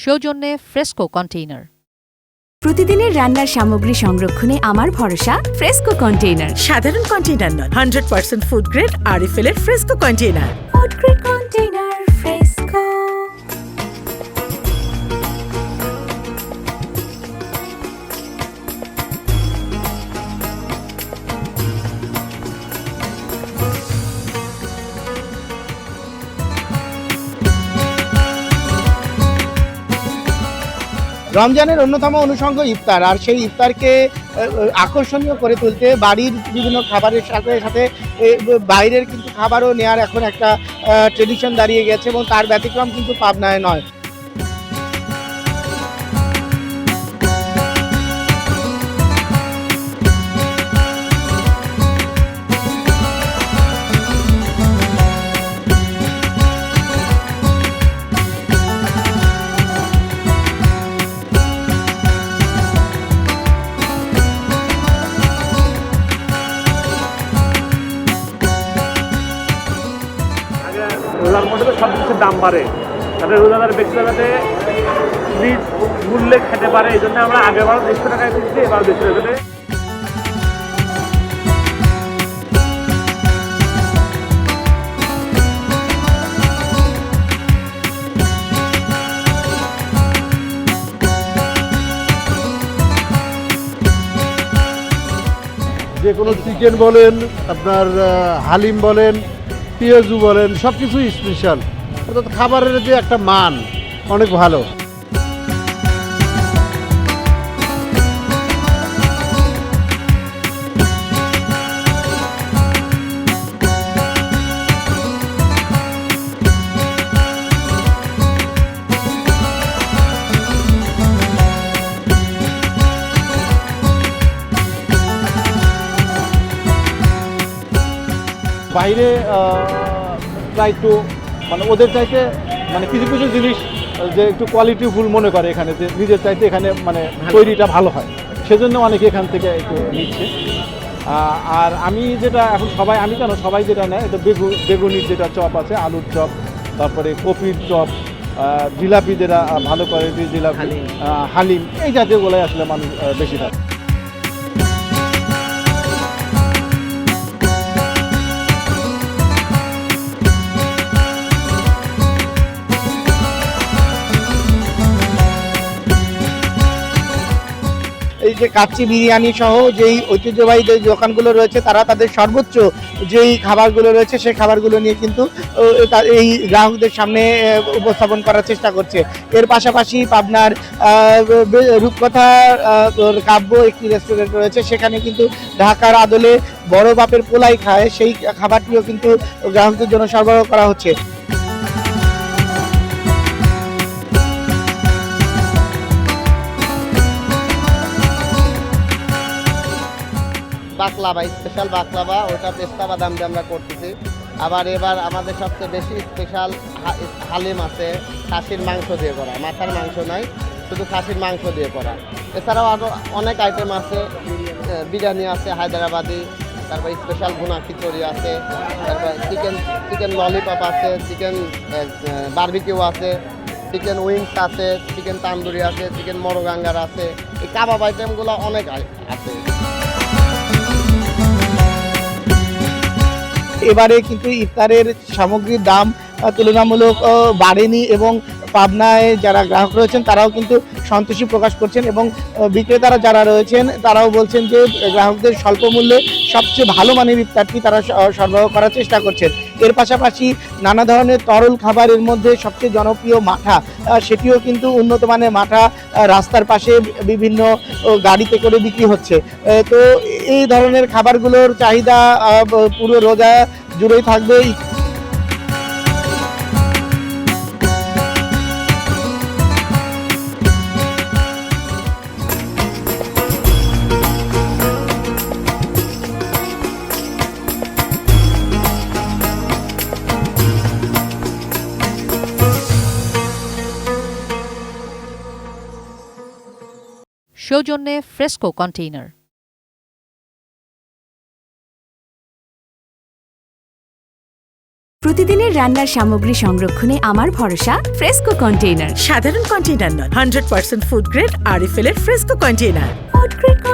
সৌজন্যে fresco container. প্রতিদিনের রান্নার সামগ্রী সংরক্ষণে আমার ভরসা ফ্রেস্কো কন্টেইনার। সাধারণ কন্টেইনার নয়, 100% ফুড গ্রেড আরএফএল এর fresco container. Food grade container fresco. রমজানের অন্যতম অনুষঙ্গ ইফতার, আর সেই ইফতারকে আকর্ষণীয় করে তুলতে বাড়ির বিভিন্ন খাবারের সাথে সাথে বাইরের কিন্তু খাবারও নেওয়ার এখন একটা ট্রেডিশন দাঁড়িয়ে গেছে, এবং তার ব্যতিক্রম কিন্তু পাবনায় নয়। রোজার মধ্যে তো সব কিছুর দাম বাড়ে, তাদের রোজাদার ব্যক্তিরা যাতে নিজ মূল্যে খেতে পারে, এই জন্য আমরা আগেরবারও 100 টাকায় দিচ্ছি, এবার 200 টাকাতে। যে কোনো চিকেন বলেন, আপনার হালিম বলেন, পেঁয়াজু বলেন, সব কিছুই স্পেশাল। অর্থাৎ খাবারের যে একটা মান অনেক ভালো। বাইরে প্রায় একটু মানে ওদের চাইতে মানে কিছু কিছু জিনিস যে একটু কোয়ালিটিফুল মনে করে এখানে, যে নিজের চাইতে এখানে মানে তৈরিটা ভালো হয়, সেজন্য অনেকে এখান থেকে একটু নিচ্ছে। আর আমি যেটা এখন আমি কেন সবাই যেটা নেয়, এটা বেগুনির যেটা চপ আছে, আলুর চপ, তারপরে কপির চপ, জিলাপি যেটা ভালো কোয়ালিটির জিলাপি, হালিম, এই জাতীয়গুলোই আসলে মানুষ বেশি থাকে। এই যে কাচ্চি বিরিয়ানি সহ যেই ঐতিহ্যবাহী যে দোকানগুলো রয়েছে, তারা তাদের সর্বোচ্চ যেই খাবারগুলো রয়েছে সেই খাবারগুলো নিয়ে কিন্তু এই গ্রাহকদের সামনে উপস্থাপন করার চেষ্টা করছে। এর পাশাপাশি পাবনার রূপকথা কাব্য একটি রেস্টুরেন্ট রয়েছে, সেখানে কিন্তু ঢাকার আদলে বড় বাপের পোলাই খায়, সেই খাবারটিও কিন্তু গ্রাহকদের জন্য সরবরাহ করা হচ্ছে। বাকলাভা, স্পেশাল বাকলাভা, ওটা পেস্তা বাদাম দিয়ে আমরা করতেছি। আবার এবার আমাদের সবচেয়ে বেশি স্পেশাল হালিম আছে, খাসির মাংস দিয়ে করা, মাথার মাংস নয়, শুধু খাসির মাংস দিয়ে করা। এছাড়াও আরও অনেক আইটেম আছে, বিরিয়ানি আছে হায়দ্রাবাদি, তারপর স্পেশাল ভুনা খিচুড়ি আছে, তারপর চিকেন ললিপপ আছে, চিকেন বারবিকিউ আছে, চিকেন উইংস আছে, চিকেন তান্দুরি আছে, চিকেন মরগাঙ্গার আছে। এই কাবাব আইটেমগুলো অনেক আছে। এবারে কিন্তু ইফতারের সামগ্রীর দাম তুলনামূলক বাড়েনি, এবং পাবনায় যারা গ্রাহক রয়েছেন তারাও কিন্তু সন্তোষী প্রকাশ করছেন, এবং বিক্রেতারা যারা রয়েছেন তারাও বলছেন যে গ্রাহকদের স্বল্প মূল্যে সবচেয়ে ভালো মানের ইফতারটি তারা সরবরাহ করার চেষ্টা করছেন। এর পাশাপাশি নানা ধরনের তরল খাবারের মধ্যে সবচেয়ে জনপ্রিয় মাঠা, সেটিও কিন্তু উন্নত মানের মাঠা রাস্তার পাশে বিভিন্ন গাড়িতে করে বিক্রি হচ্ছে। তো এই ধরনের খাবারগুলোর চাহিদা পুরো রোজা জুড়েই থাকবে। সৌজন্যে ফ্রেস্কো কন্টেইনার। প্রতিদিনের রান্নার সামগ্রী সংরক্ষণে আমার ভরসা ফ্রেস্কো কন্টেইনার। সাধারণ কন্টেইনার নয়, 100% ফুড গ্রেড আরএফএল এর ফ্রেস্কো কন্টেইনার। Food grade